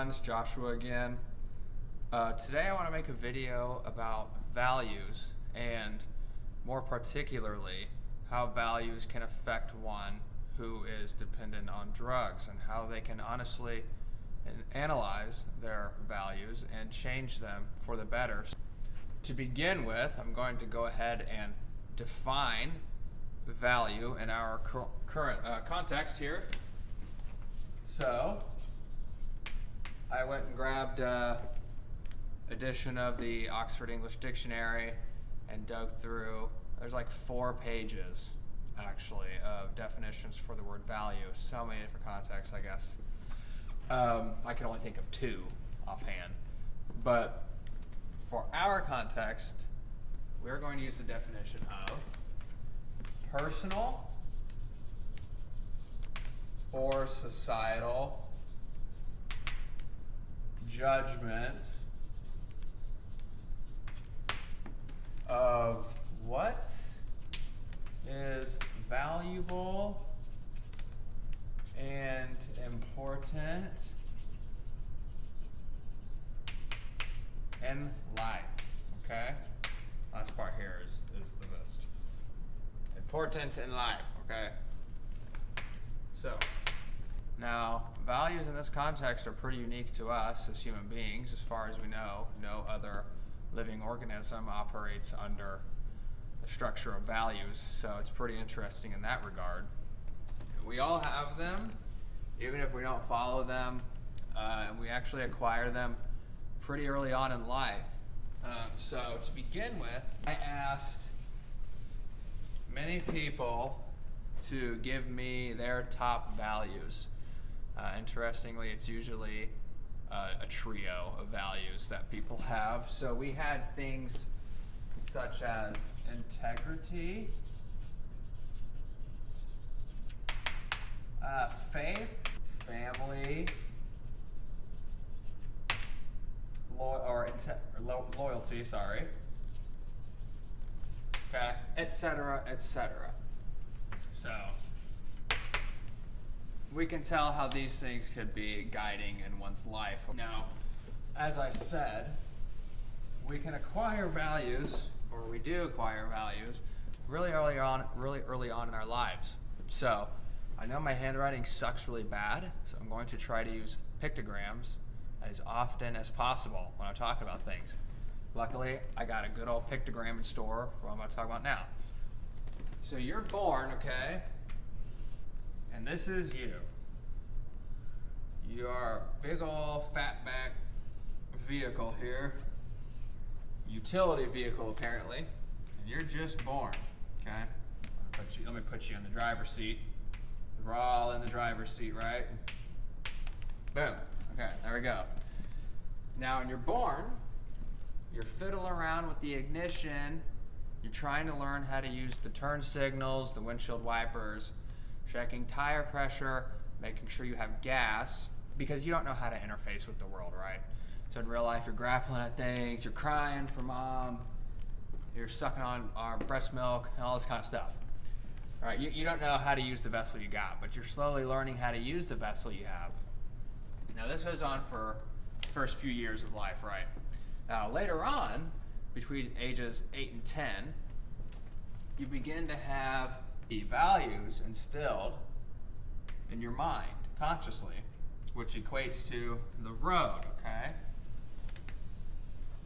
everyone, it's Joshua again. Today I want to make a video about values and more particularly how values can affect one who is dependent on drugs and how they can honestly analyze their values and change them for the better. To begin with, I'm going to go ahead and define value in our current context here. So I went and grabbed an edition of the Oxford English Dictionary and dug through. There's like 4 pages actually of definitions for the word value. So many different contexts, I guess. I can only think of 2 offhand. But for our context, we're going to use the definition of personal or societal judgment of what is valuable and important in life. Okay? Last part here is the best. Important in life, okay? So, now, values in this context are pretty unique to us as human beings. As far as we know, no other living organism operates under the structure of values, so it's pretty interesting in that regard. We all have them, even if we don't follow them, and we actually acquire them pretty early on in life. So to begin with, I asked many people to give me their top values. Interestingly, it's usually a trio of values that people have. So we had things such as integrity, faith, family, loyalty, sorry, okay, etc., etc. So we can tell how these things could be guiding in one's life. Now, as I said, we can acquire values, or we do acquire values, really early on in our lives. So I know my handwriting sucks really bad, so I'm going to try to use pictograms as often as possible when I talk about things. Luckily, I got a good old pictogram in store for what I'm going to talk about now. So you're born, okay? And this is you. You are a big old fatback vehicle here. Utility vehicle, apparently. And you're just born, okay? Let me put you in the driver's seat. We're all in the driver's seat, right? Boom. Okay, there we go. Now, when you're born, you're fiddling around with the ignition. You're trying to learn how to use the turn signals, the windshield wipers, checking tire pressure, making sure you have gas, because you don't know how to interface with the world, right? So in real life, you're grappling at things, you're crying for mom, you're sucking on our breast milk, and all this kind of stuff. All right, you don't know how to use the vessel you got, but you're slowly learning how to use the vessel you have. Now this goes on for the first few years of life, right? Now later on, between ages 8 and 10, you begin to have the values instilled in your mind consciously, which equates to the road, okay?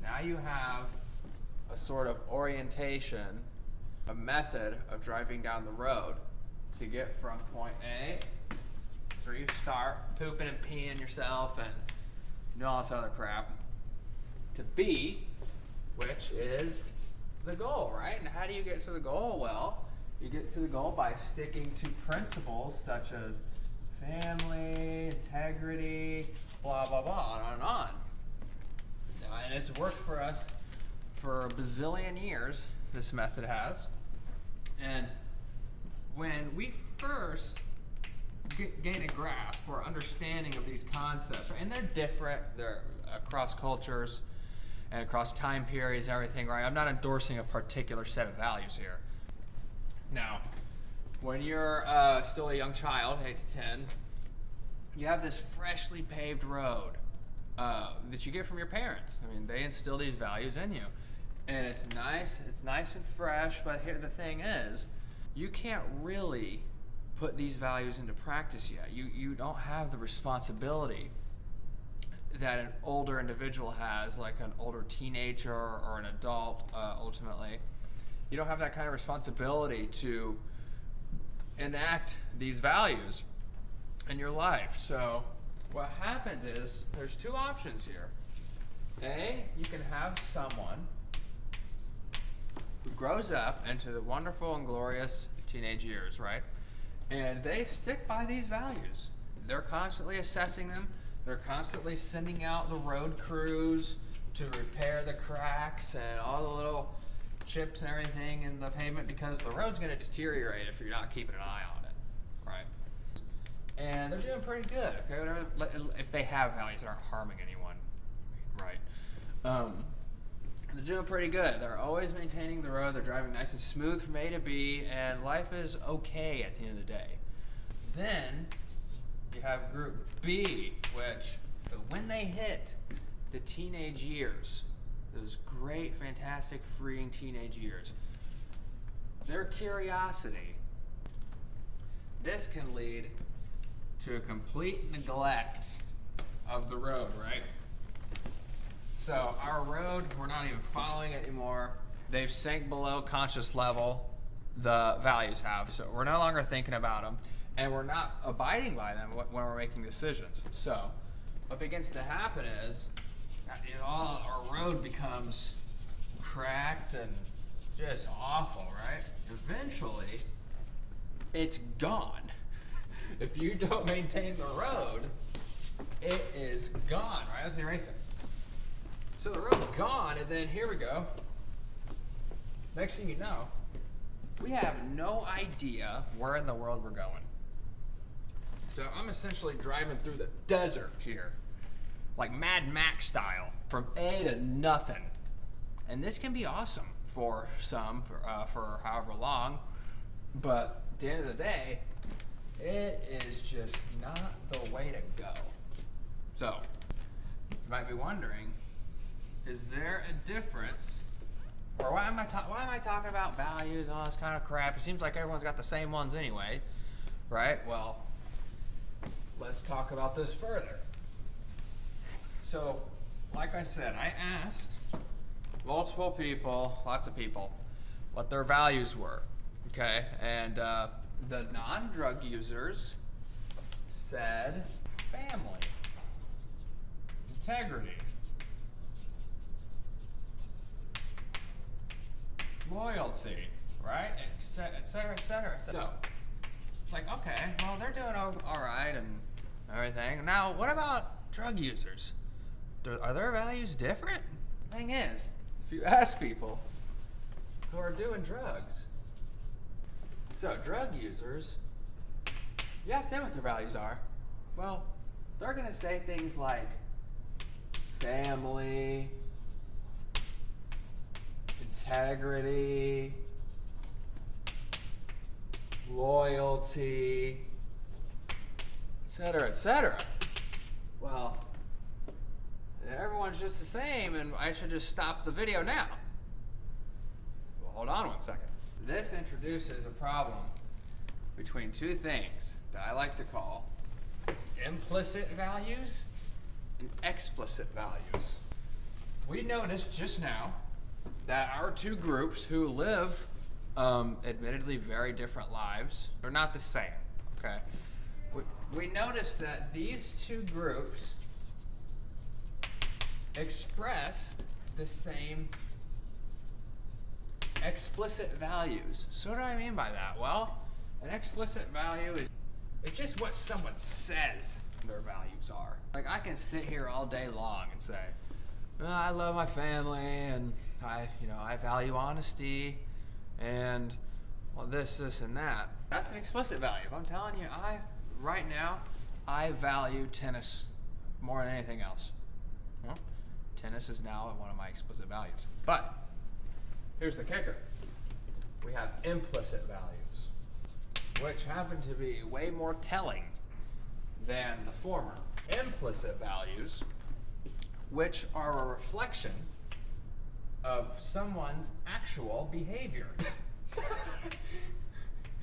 Now you have a sort of orientation, a method of driving down the road to get from point A, where you start pooping and peeing yourself and all this other crap, to B, which is the goal, right? And how do you get to the goal? Well, you get to the goal by sticking to principles such as family, integrity, blah, blah, blah, on and on. And it's worked for us for a bazillion years, this method has. And when we first gain a grasp or understanding of these concepts, right? And they're different, they're across cultures and across time periods and everything, right? I'm not endorsing a particular set of values here. Now, when you're still a young child, 8 to 10, you have this freshly paved road, that you get from your parents. I mean, they instill these values in you, and it's nice and fresh. But here the thing is, you can't really put these values into practice yet. You don't have the responsibility that an older individual has, like an older teenager or an adult, ultimately. You don't have that kind of responsibility to enact these values in your life. So what happens is there's two options here. A, you can have someone who grows up into the wonderful and glorious teenage years, right? And they stick by these values. They're constantly assessing them. They're constantly sending out the road crews to repair the cracks and all the little chips and everything in the pavement, because the road's going to deteriorate if you're not keeping an eye on it, right? And they're doing pretty good, okay? Whatever, if they have values that aren't harming anyone, right? They're doing pretty good. They're always maintaining the road. They're driving nice and smooth from A to B, and life is okay at the end of the day. Then you have group B, which when they hit the teenage years, those great, fantastic, freeing teenage years, their curiosity, this can lead to a complete neglect of the road, right? So our road, we're not even following it anymore. They've sank below conscious level, the values have. So we're no longer thinking about them, and we're not abiding by them when we're making decisions. So what begins to happen is all our road becomes cracked and just awful, right? Eventually, it's gone. If you don't maintain the road, it is gone, right? Let's erase it. So the road's gone, and then here we go. Next thing you know, we have no idea where in the world we're going. So I'm essentially driving through the desert here, like Mad Max style, from A to nothing. And this can be awesome for some, for however long, but at the end of the day, it is just not the way to go. So, you might be wondering, is there a difference, or why am I talking about values, all this kind of crap? It seems like everyone's got the same ones anyway, right? Well, let's talk about this further. So, like I said, I asked multiple people, lots of people, what their values were, okay? And the non-drug users said family, integrity, loyalty, right? Et cetera, et cetera. So, it's like, okay, well, they're doing all right and everything. Now, what about drug users? Are their values different? Thing is, if you ask people who are doing drugs, so drug users, you ask them what their values are, well, they're going to say things like family, integrity, loyalty, etc., etc. Well, everyone's just the same, and I should just stop the video now. Well, hold on one second. This introduces a problem between two things that I like to call implicit values and explicit values. We noticed just now that our two groups who live admittedly very different lives are not the same, okay? We noticed that these two groups expressed the same explicit values. So what do I mean by that? Well, an explicit value is it's just what someone says their values are. Like, I can sit here all day long and say, well, I love my family, and I value honesty, and well, this, and that. That's an explicit value. If I'm telling you, right now, I value tennis more than anything else. Well, tennis is now one of my explicit values. But here's the kicker. We have implicit values, which happen to be way more telling than the former. Implicit values which are a reflection of someone's actual behavior.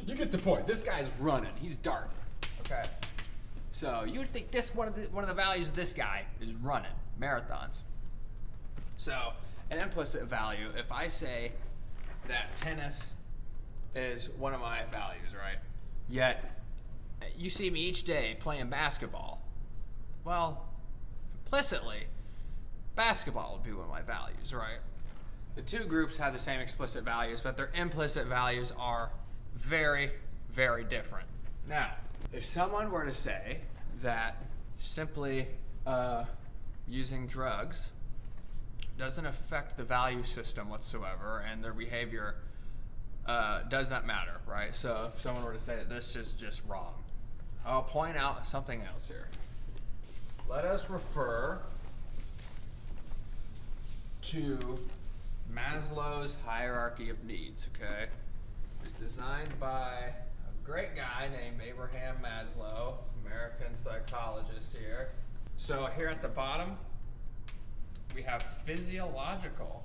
You get the point. This guy's running. He's darting. Okay. So you would think this one of the values of this guy is running marathons. So an implicit value, if I say that tennis is one of my values, right? Yet you see me each day playing basketball. Well, implicitly, basketball would be one of my values, right? The two groups have the same explicit values, but their implicit values are very, very different. Now, if someone were to say that simply using drugs doesn't affect the value system whatsoever and their behavior does not matter, right? So if someone were to say that this is just wrong, I'll point out something else here. Let us refer to Maslow's hierarchy of needs, okay? It was designed by a great guy named Abraham Maslow, American psychologist here. So here at the bottom, we have physiological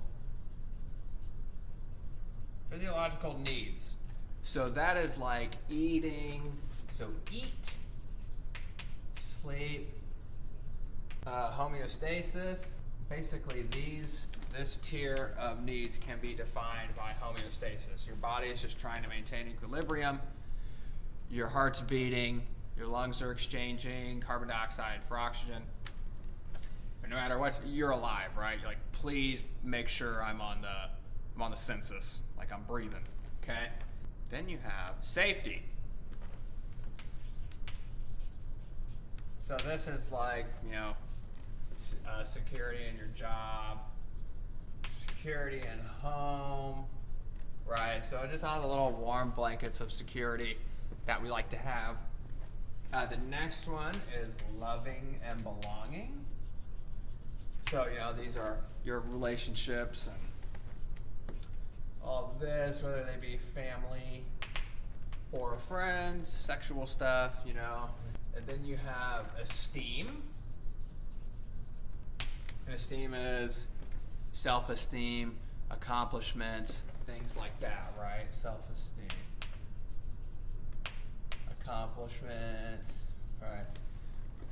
needs. So that is like eating, so eat, sleep, homeostasis. Basically this tier of needs can be defined by homeostasis. Your body is just trying to maintain equilibrium. Your heart's beating, your lungs are exchanging carbon dioxide for oxygen. And no matter what, you're alive, right? You're like, please make sure I'm on the census, like I'm breathing, okay? Then you have safety. So this is like, security in your job, security in home, right? So just all the little warm blankets of security that we like to have. The next one is loving and belonging. So, these are your relationships and all of this, whether they be family or friends, sexual stuff, And then you have esteem. And esteem is self-esteem, accomplishments, things like that, right? Self-esteem. Accomplishments, right?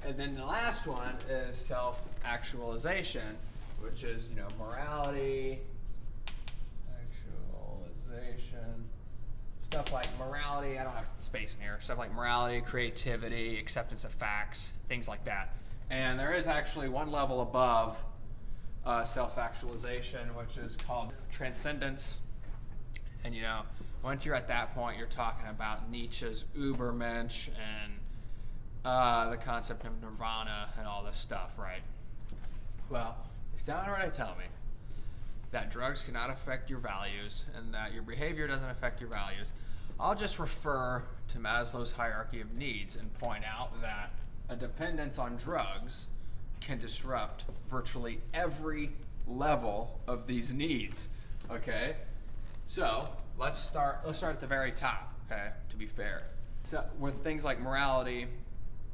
And then the last one is self-actualization, which is, morality, actualization, stuff like morality, I don't have space in here, stuff like morality, creativity, acceptance of facts, things like that. And there is actually one level above self-actualization, which is called transcendence. And once you're at that point, you're talking about Nietzsche's Übermensch and the concept of nirvana and all this stuff, right? Well, if someone were to tell me that drugs cannot affect your values and that your behavior doesn't affect your values, I'll just refer to Maslow's hierarchy of needs and point out that a dependence on drugs can disrupt virtually every level of these needs, okay? So let's start at the very top, okay, to be fair. So with things like morality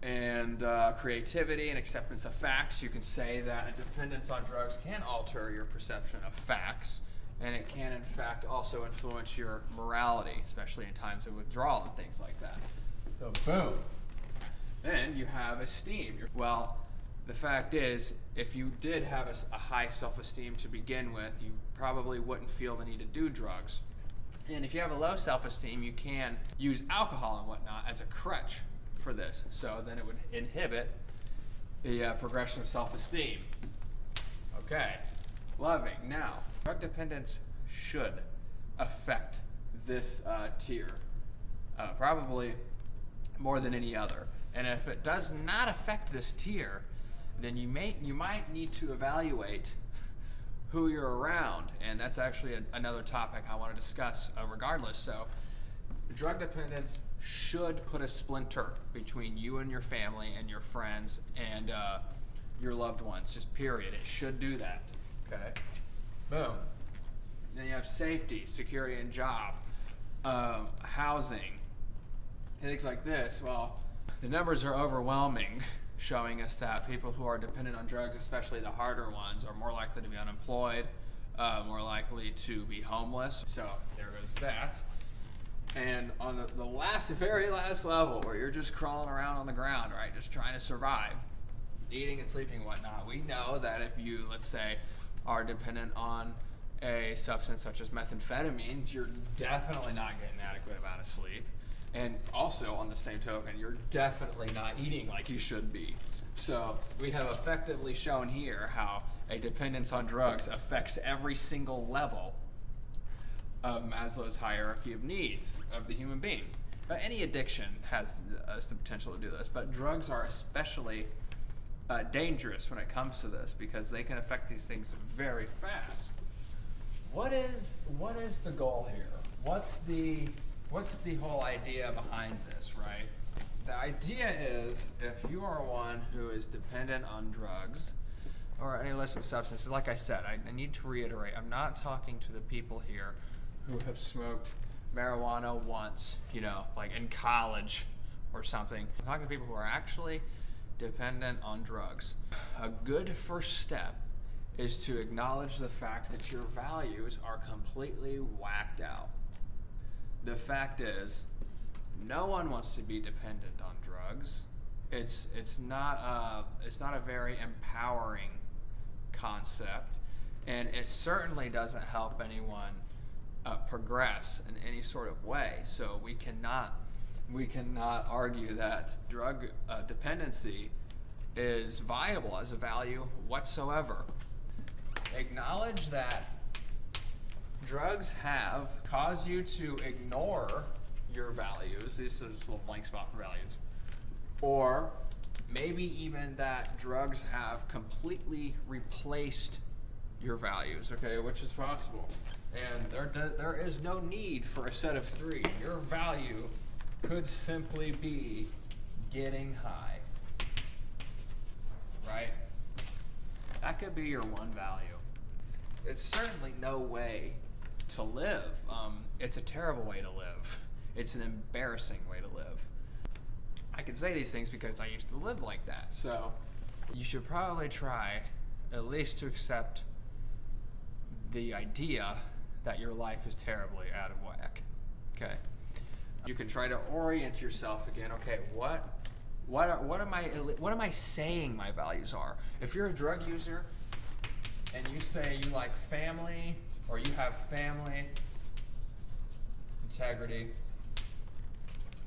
and creativity and acceptance of facts, you can say that a dependence on drugs can alter your perception of facts, and it can in fact also influence your morality, especially in times of withdrawal and things like that. So boom. Then you have esteem. Well, the fact is, if you did have a high self-esteem to begin with, you probably wouldn't feel the need to do drugs. And if you have a low self-esteem, you can use alcohol and whatnot as a crutch for this. So then it would inhibit the progression of self-esteem. Okay, loving. Now, drug dependence should affect this tier, probably more than any other. And if it does not affect this tier, then you might need to evaluate who you're around, and that's actually another topic I want to discuss regardless. So drug dependence should put a splinter between you and your family and your friends and your loved ones, just period. It should do that, okay? Boom. Then you have safety, security and job, housing, things like this. Well, the numbers are overwhelming showing us that people who are dependent on drugs, especially the harder ones, are more likely to be unemployed, more likely to be homeless. So there goes that. And on the very last level, where you're just crawling around on the ground, right, just trying to survive, eating and sleeping and whatnot, we know that if you, let's say, are dependent on a substance such as methamphetamines, you're definitely not getting an adequate amount of sleep. And also, on the same token, you're definitely not eating like you should be. So we have effectively shown here how a dependence on drugs affects every single level of Maslow's hierarchy of needs of the human being. Any addiction has the potential to do this, but drugs are especially dangerous when it comes to this because they can affect these things very fast. What is the goal here? What's the whole idea behind this, right? The idea is if you are one who is dependent on drugs or any illicit substances, like I said, I need to reiterate, I'm not talking to the people here who have smoked marijuana once, like in college or something. I'm talking to people who are actually dependent on drugs. A good first step is to acknowledge the fact that your values are completely whacked out. The fact is, no one wants to be dependent on drugs. It's not a very empowering concept, and it certainly doesn't help anyone progress in any sort of way. So we cannot argue that drug dependency is viable as a value whatsoever. Acknowledge that drugs have caused you to ignore your values. This is a little blank spot for values. Or maybe even that drugs have completely replaced your values, okay, which is possible. And there is no need for a set of three. Your value could simply be getting high, right? That could be your one value. It's certainly no way to live. It's a terrible way to live. It's an embarrassing way to live. I can say these things because I used to live like that. So you should probably try at least to accept the idea that your life is terribly out of whack. Okay? You can try to orient yourself again. Okay, what am I saying my values are? If you're a drug user and you say you like family, or you have family, integrity,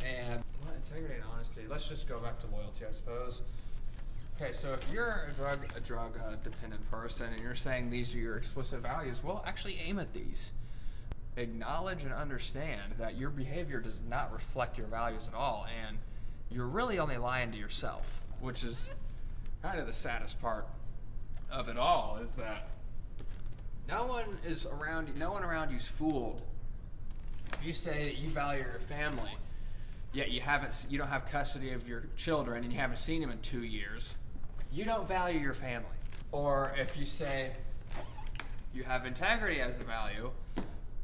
and integrity and honesty. Let's just go back to loyalty, I suppose. Okay, so if you're a drug dependent person and you're saying these are your explicit values, well, actually aim at these. Acknowledge and understand that your behavior does not reflect your values at all, and you're really only lying to yourself, which is kind of the saddest part of it all, is that no one around you is fooled. If you say that you value your family, yet you don't have custody of your children and you haven't seen them in 2 years, you don't value your family. Or if you say you have integrity as a value,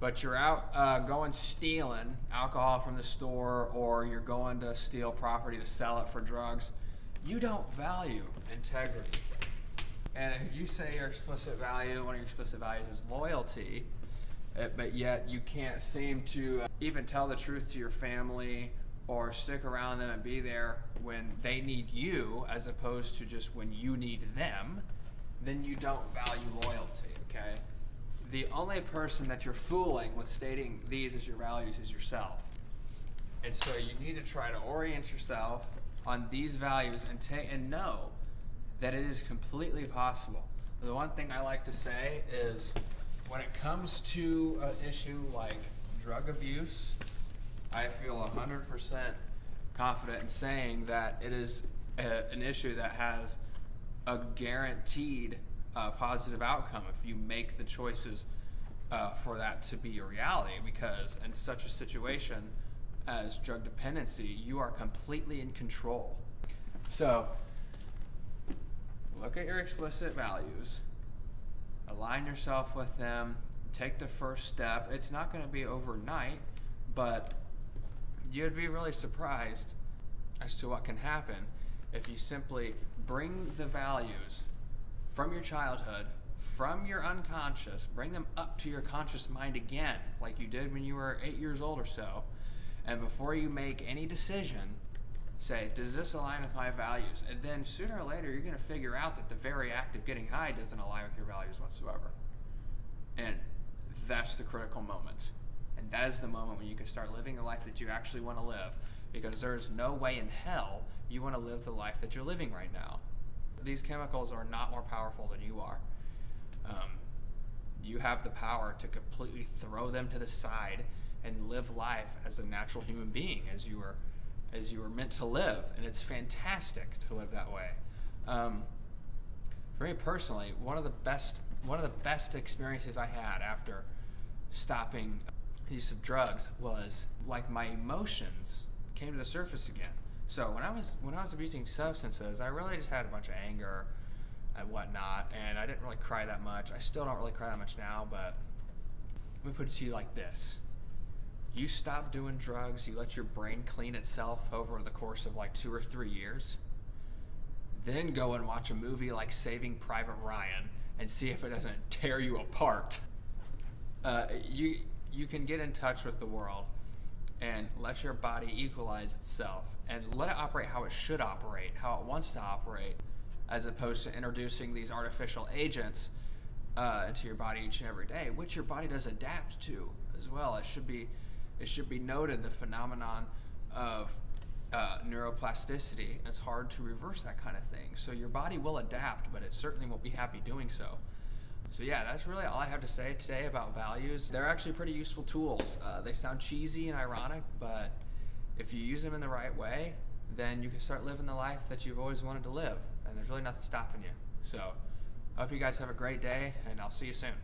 but you're out going stealing alcohol from the store, or you're going to steal property to sell it for drugs, you don't value integrity. And if you say your explicit value, one of your explicit values is loyalty, but yet you can't seem to even tell the truth to your family or stick around them and be there when they need you as opposed to just when you need them, then you don't value loyalty, okay? The only person that you're fooling with stating these as your values is yourself. And so you need to try to orient yourself on these values and know that it is completely possible. The one thing I like to say is when it comes to an issue like drug abuse, I feel 100% confident in saying that it is an issue that has a guaranteed positive outcome if you make the choices for that to be a reality, because in such a situation as drug dependency, you are completely in control. So look at your explicit values, align yourself with them, take the first step. It's not going to be overnight, but you'd be really surprised as to what can happen if you simply bring the values from your childhood, from your unconscious, bring them up to your conscious mind again, like you did when you were 8 years old or so. And before you make any decision, say, does this align with my values? And then sooner or later, you're going to figure out that the very act of getting high doesn't align with your values whatsoever. And that's the critical moment. And that is the moment when you can start living the life that you actually want to live. Because there's no way in hell you want to live the life that you're living right now. These chemicals are not more powerful than you are. You have the power to completely throw them to the side and live life as a natural human being, as you were meant to live, and it's fantastic to live that way. For me personally, one of the best experiences I had after stopping the use of drugs was like my emotions came to the surface again. So when I was abusing substances, I really just had a bunch of anger and whatnot, and I didn't really cry that much. I still don't really cry that much now, but let me put it to you like this. You stop doing drugs, you let your brain clean itself over the course of like 2 or 3 years, then go and watch a movie like Saving Private Ryan and see if it doesn't tear you apart. You can get in touch with the world and let your body equalize itself and let it operate how it should operate, how it wants to operate, as opposed to introducing these artificial agents into your body each and every day, which your body does adapt to as well. It should be noted, the phenomenon of neuroplasticity. It's hard to reverse that kind of thing. So your body will adapt, but it certainly won't be happy doing so. So yeah, that's really all I have to say today about values. They're actually pretty useful tools. They sound cheesy and ironic, but if you use them in the right way, then you can start living the life that you've always wanted to live, and there's really nothing stopping you. So I hope you guys have a great day, and I'll see you soon.